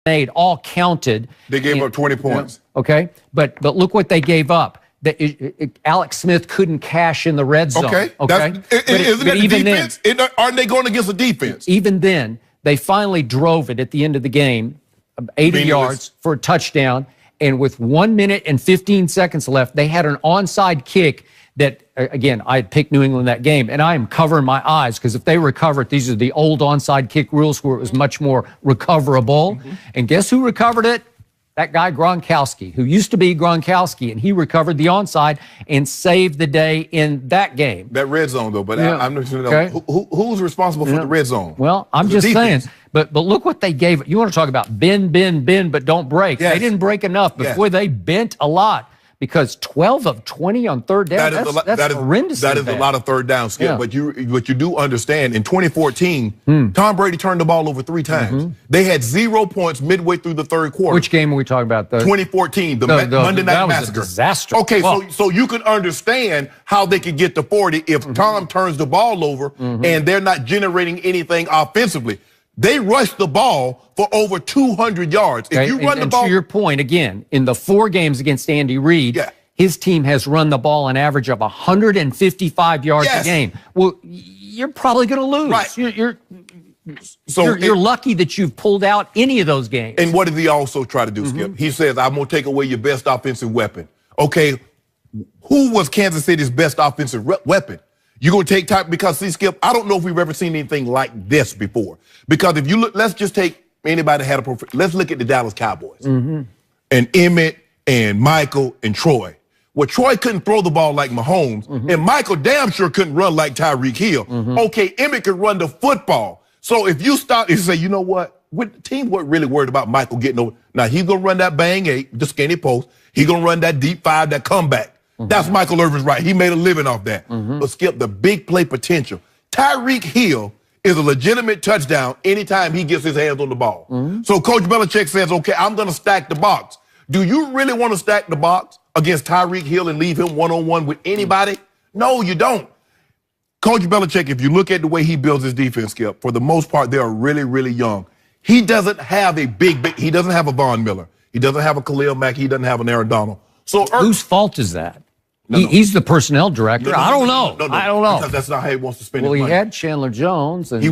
made all counted. They gave up 20 points. Okay, but look what they gave up. Alex Smith couldn't cash in the red zone. Okay. Okay. Isn't that the defense? Aren't they going against the defense? Even then, they finally drove it at the end of the game, 80 yards for a touchdown. And with 1 minute and 15 seconds left, they had an onside kick that, again, I had picked New England that game, and I am covering my eyes because if they recover it, these are the old onside kick rules where it was much more recoverable. And guess who recovered it? That guy Gronkowski, who used to be Gronkowski, and he recovered the onside and saved the day in that game. That red zone, though, but I'm not sure who's responsible for the red zone. Well, I'm just saying, but look what they gave. You want to talk about bend, but don't break. Yes. They didn't break enough before they bent a lot. Because 12 of 20 on third down, that's horrendous. That is a lot of third down, Skip. Yeah. But you do understand, in 2014, Tom Brady turned the ball over 3 times. They had 0 points midway through the third quarter. Which game are we talking about? 2014, the Monday Night Massacre. Was a disaster. Okay, so you can understand how they could get to 40 if Tom turns the ball over and they're not generating anything offensively. They rushed the ball for over 200 yards. If you run the ball, to your point, again, in the 4 games against Andy Reid, his team has run the ball an average of 155 yards a game. Well, you're probably going to lose. Right. You're lucky that you've pulled out any of those games. And what did he also try to do, Skip? He says, I'm going to take away your best offensive weapon. Okay, who was Kansas City's best offensive weapon? You're going to take time because, see, Skip, I don't know if we've ever seen anything like this before. Because if you look, let's just take anybody that had let's look at the Dallas Cowboys. And Emmett and Michael and Troy. Well, Troy couldn't throw the ball like Mahomes, and Michael damn sure couldn't run like Tyreek Hill. Okay, Emmett could run the football. So if you stop and say, you know what, the team weren't really worried about Michael getting over. Now, he's going to run that bang 8, the skinny post. He's going to run that deep 5, that comeback. That's Michael Irvin's right. He made a living off that. But Skip, the big play potential. Tyreek Hill is a legitimate touchdown anytime he gets his hands on the ball. So Coach Belichick says, okay, I'm going to stack the box. Do you really want to stack the box against Tyreek Hill and leave him one-on-one with anybody? No, you don't. Coach Belichick, if you look at the way he builds his defense, Skip, for the most part, they are really, really young. He doesn't have a he doesn't have a Von Miller. He doesn't have a Khalil Mack. He doesn't have an Aaron Donald. So whose fault is that? He's the personnel director. I don't know. I don't know. Because that's not how he wants to spend his money. Well, he had Chandler Jones. And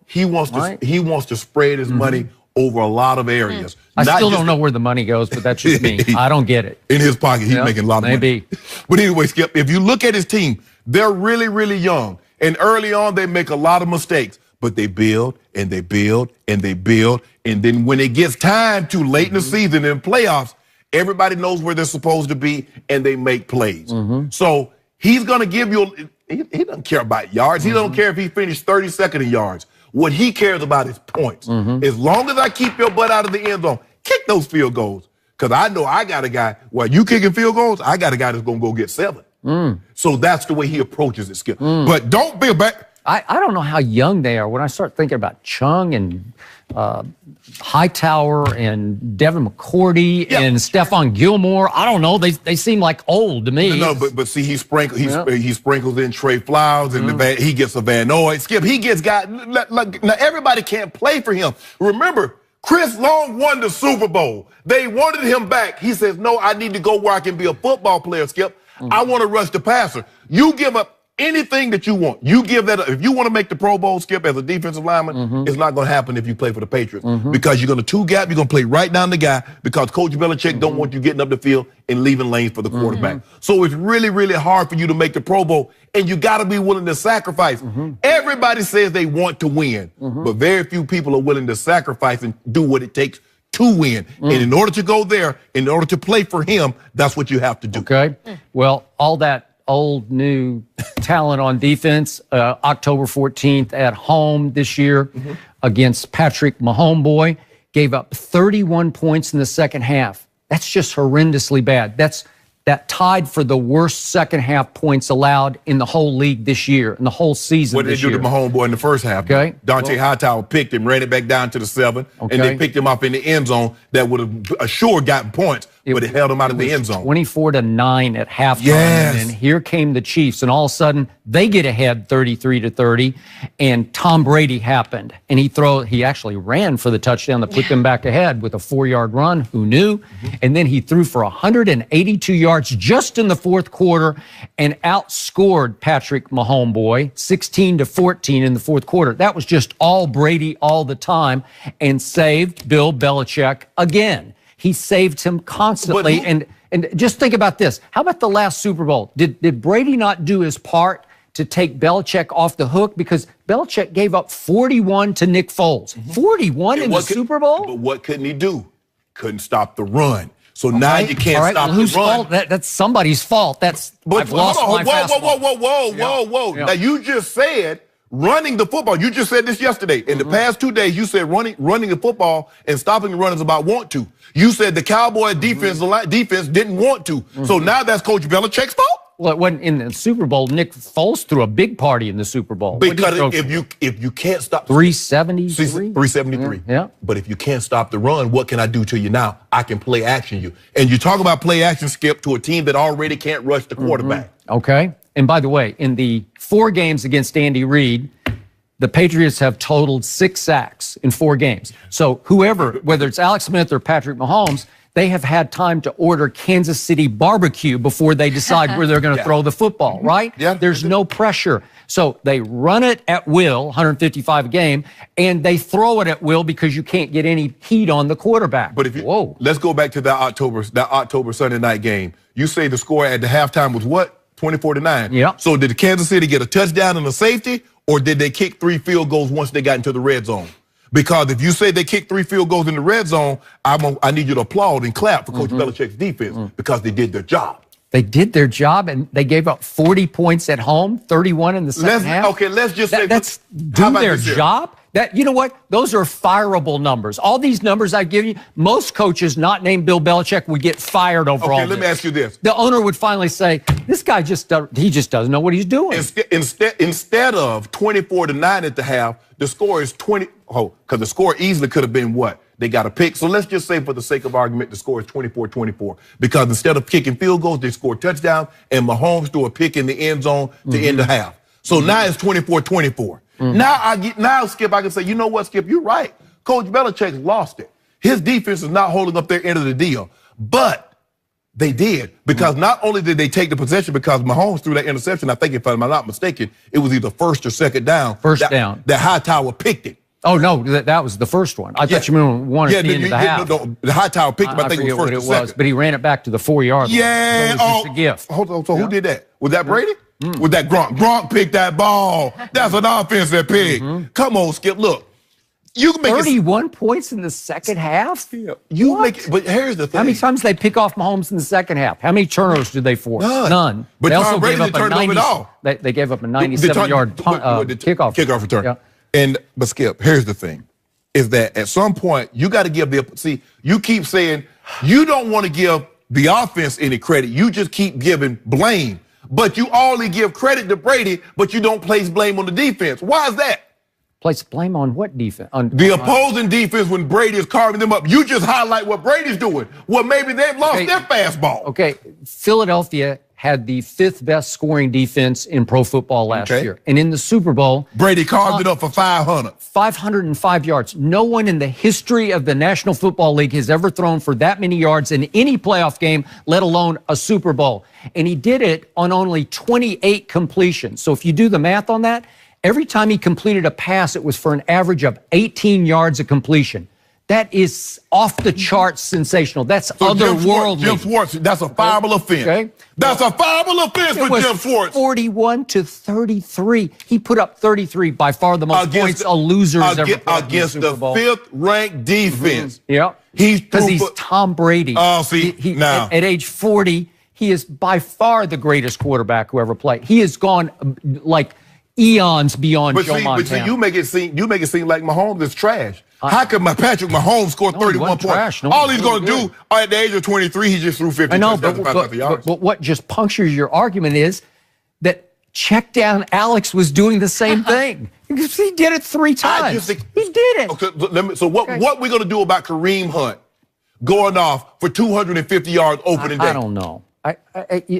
he wants to spread his money over a lot of areas. I still don't know where the money goes, but that's just me. I don't get it. In his pocket, he's making a lot of money. Maybe. But anyway, Skip, if you look at his team, they're really, really young. And early on, they make a lot of mistakes. But they build, and they build, and they build. And then when it gets time to late in the season in playoffs, everybody knows where they're supposed to be, and they make plays. So he's going to give you, he doesn't care about yards. He don't care if he finished 32nd in yards. What he cares about is points. As long as I keep your butt out of the end zone, kick those field goals. Because I know I got a guy, while you kicking field goals, I got a guy that's going to go get 7. So that's the way he approaches it, Skip. But don't be a back. I don't know how young they are. When I start thinking about Chung and Hightower and Devin McCourty and Stephon Gilmore, I don't know. They seem like old to me. No, but see, he sprinkles in Trey Flowers and he gets a Van Noy. Skip, he gets guys. Now everybody can't play for him. Remember, Chris Long won the Super Bowl. They wanted him back. He says, no, I need to go where I can be a football player, Skip. I want to rush the passer. You give up anything that you want. You give that up. If you want to make the Pro Bowl, Skip, as a defensive lineman, it's not going to happen if you play for the Patriots. Because you're going to two-gap, you're going to play right down the guy because Coach Belichick don't want you getting up the field and leaving lanes for the quarterback. So it's really, really hard for you to make the Pro Bowl, and you got to be willing to sacrifice. Everybody says they want to win, but very few people are willing to sacrifice and do what it takes to win. And in order to go there, in order to play for him, that's what you have to do. Okay. Well, all that old, new talent on defense, October 14th at home this year against Patrick Mahomes, gave up 31 points in the second half. That's just horrendously bad. That's that tied for the worst second half points allowed in the whole league this year, in the whole season. What did they do to my homeboy in the first half? Okay. Dante Hightower picked him, ran it back down to the 7, Okay. and they picked him up in the end zone that would have assured gotten points, but it held him out of the end zone. 24-9 at halftime. Yes. And then here came the Chiefs, and all of a sudden they get ahead 33-30, and Tom Brady happened. And he actually ran for the touchdown that put them back ahead with a 4-yard run. Who knew? And then he threw for 182 yards just in the fourth quarter and outscored Patrick Mahomes 16-14 in the fourth quarter. That was just all Brady all the time and saved Bill Belichick again. He saved him constantly. And just think about this. How about the last Super Bowl? Did Brady not do his part to take Belichick off the hook? Because Belichick gave up 41 to Nick Foles. 41 in the Super Bowl? But what couldn't he do? Couldn't stop the run. So now you can't stop the whose run. fault? That's somebody's fault. I've lost my fastball. Whoa. Now you just said running the football. You just said this yesterday. In the past 2 days, you said running the football and stopping the run is about want to. You said the Cowboy defense didn't want to. So now that's Coach Belichick's fault? Well, it wasn't in the Super Bowl. Nick Foles threw a big party in the Super Bowl. Because if you can't stop 373? 373. Yeah. But if you can't stop the run, what can I do to you now? I can play action you. And you talk about play action, Skip, to a team that already can't rush the quarterback. Okay. And by the way, in the 4 games against Andy Reid, the Patriots have totaled 6 sacks in 4 games. So whoever, whether it's Alex Smith or Patrick Mahomes, they have had time to order Kansas City barbecue before they decide where they're going to throw the football, right? Yeah. There's no pressure. So they run it at will, 155 a game, and they throw it at will because you can't get any heat on the quarterback. But let's go back to that October Sunday night game. You say the score at the halftime was what? 24-9. Yeah. So did Kansas City get a touchdown and a safety, or did they kick 3 field goals once they got into the red zone? Because if you say they kicked 3 field goals in the red zone, I need you to applaud and clap for Coach Belichick's defense because they did their job. They did their job, and they gave up 40 points at home, 31 in the second half. Okay, let's just say that's do their job. You know what? Those are fireable numbers. All these numbers I give you, most coaches not named Bill Belichick would get fired over all this. Okay, let me ask you this. The owner would finally say, this guy just doesn't know what he's doing. Instead of 24-9 at the half, the score is 20. Oh, because the score easily could have been what? They got a pick. So let's just say, for the sake of argument, the score is 24-24. Because instead of kicking field goals, they scored touchdown, and Mahomes threw a pick in the end zone to end the half. So now it's 24-24. Now, Skip, I can say, you know what, Skip, you're right. Coach Belichick lost it. His defense is not holding up their end of the deal. But they did, because not only did they take the possession, because Mahomes threw that interception, I think if I'm not mistaken, it was either first or second down. First down. That Hightower picked it. Oh, no, that was the first one. I thought you meant one at the end of the half. No, the Hightower picked him. I think it was first or second. But he ran it back to the 4-yard line. Yeah. So it was just a gift. Hold on. So who did that? Was that Brady? Was that Gronk? Gronk picked that ball. That's an offensive pick. Come on, Skip. Look, you can make 31 points in the second half? You make it, but here's the thing. How many times did they pick off Mahomes in the second half? How many turnovers did they force? None. But they also gave up a 90. They gave up a 97-yard kickoff return. Yeah. But Skip, here's the thing, is that at some point you got to give you keep saying you don't want to give the offense any credit. You just keep giving blame. But you only give credit to Brady, but you don't place blame on the defense. Why is that? Place blame on what defense? The opposing defense when Brady is carving them up. You just highlight what Brady's doing. Well, maybe they've lost their fastball. Okay, Philadelphia had the 5th best scoring defense in pro football last year. And in the Super Bowl, Brady carved it up for 500. 505 yards. No one in the history of the National Football League has ever thrown for that many yards in any playoff game, let alone a Super Bowl. And he did it on only 28 completions. So if you do the math on that, every time he completed a pass, it was for an average of 18 yards of completion. That is off the charts sensational. That's otherworldly. Jim Schwartz, that's a fireable offense. Okay. That's a fireable offense for Jim Schwartz. 41-33. He put up 33, by far the most points a loser has ever put against the 5th-ranked defense. Yeah. Because he's Tom Brady. Oh, see, now. At age 40, he is by far the greatest quarterback who ever played. He has gone like eons beyond Joe But Montana. see, you make it seem like Mahomes is trash. How could my Patrick Mahomes score 31 points? All he's going to do at the age of 23, he just threw 50 yards. But what just punctures your argument is that check down Alex was doing the same thing. He did it 3 times. He did it. Okay, so what we going to do about Kareem Hunt going off for 250 yards opening day? I don't know.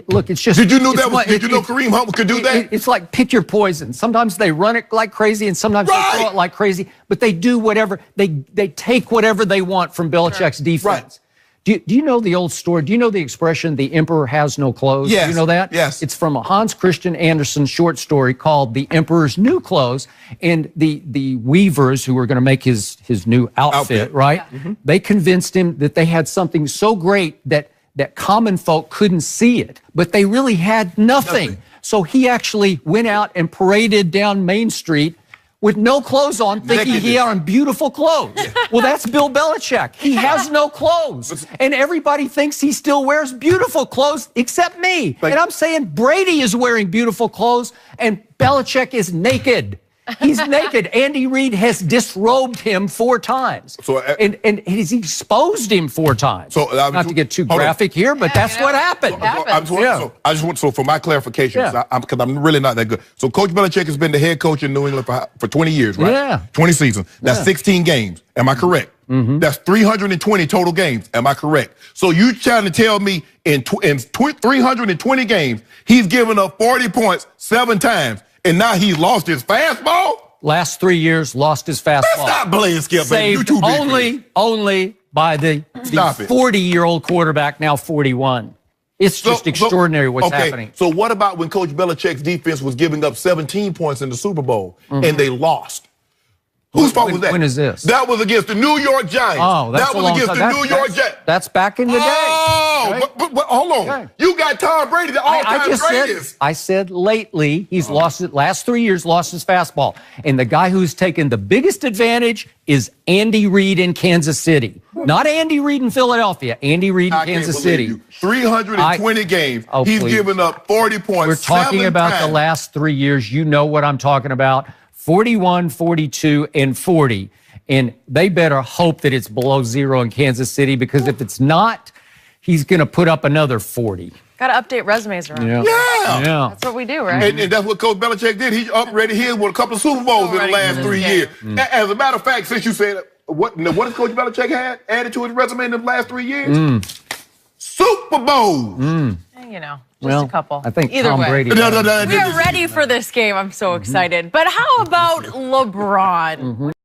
Look, it's just. Did you know Kareem Hunt could do that? It's like pick your poison. Sometimes they run it like crazy, and sometimes they throw it like crazy. But they do whatever they take whatever they want from Belichick's defense. Right. Do you know the old story? Do you know the expression "the emperor has no clothes"? Yes. Do you know that? Yes. It's from a Hans Christian Andersen short story called "The Emperor's New Clothes," and the weavers who were going to make his new outfit, right? Yeah. They convinced him that they had something so great that common folk couldn't see it, but they really had nothing. So he actually went out and paraded down Main Street with no clothes on, thinking he had on beautiful clothes. Yeah. Well, that's Bill Belichick. He has no clothes. And everybody thinks he still wears beautiful clothes, except me. And I'm saying Brady is wearing beautiful clothes, and Belichick is naked. He's naked. Andy Reid has disrobed him 4 times. And he's exposed him 4 times. So, not to get too graphic here, but that's what happened. So for my clarification, because I'm really not that good. So Coach Belichick has been the head coach in New England for 20 years, right? Yeah. 20 seasons. That's 16 games. Am I correct? Mm-hmm. That's 320 total games. Am I correct? So you trying to tell me in 320 games, he's given up 40 points 7 times, and now he's lost his fastball? Last 3 years, lost his fastball. Stop playing, Skip. Saved only by the 40-year-old quarterback, now 41. It's just extraordinary what's happening. So what about when Coach Belichick's defense was giving up 17 points in the Super Bowl and they lost? Whose fault was that? When is this? That was against the New York Giants. Oh, that's that was against the New York Giants. That's back in the day. Oh, but hold on. Okay. You got Tom Brady, the all-time greatest. I said lately he's lost it. Last 3 years, lost his fastball. And the guy who's taken the biggest advantage is Andy Reid in Kansas City. Not Andy Reid in Philadelphia. Andy Reid in Kansas City. 320 games. He's given up 40 points. We're talking about the last 3 years. You know what I'm talking about. 41, 42, and 40. And they better hope that it's below 0 in Kansas City, because if it's not, he's going to put up another 40. Got to update resumes around. Yeah. That's what we do, right? And that's what Coach Belichick did. He upgraded his with a couple of Super Bowls in the last 3 years. As a matter of fact, since you said, what has Coach Belichick had added to his resume in the last 3 years? Super Bowls. You know, just a couple. I think either Tom way. Brady. We are ready for this game. I'm so excited. But how about LeBron?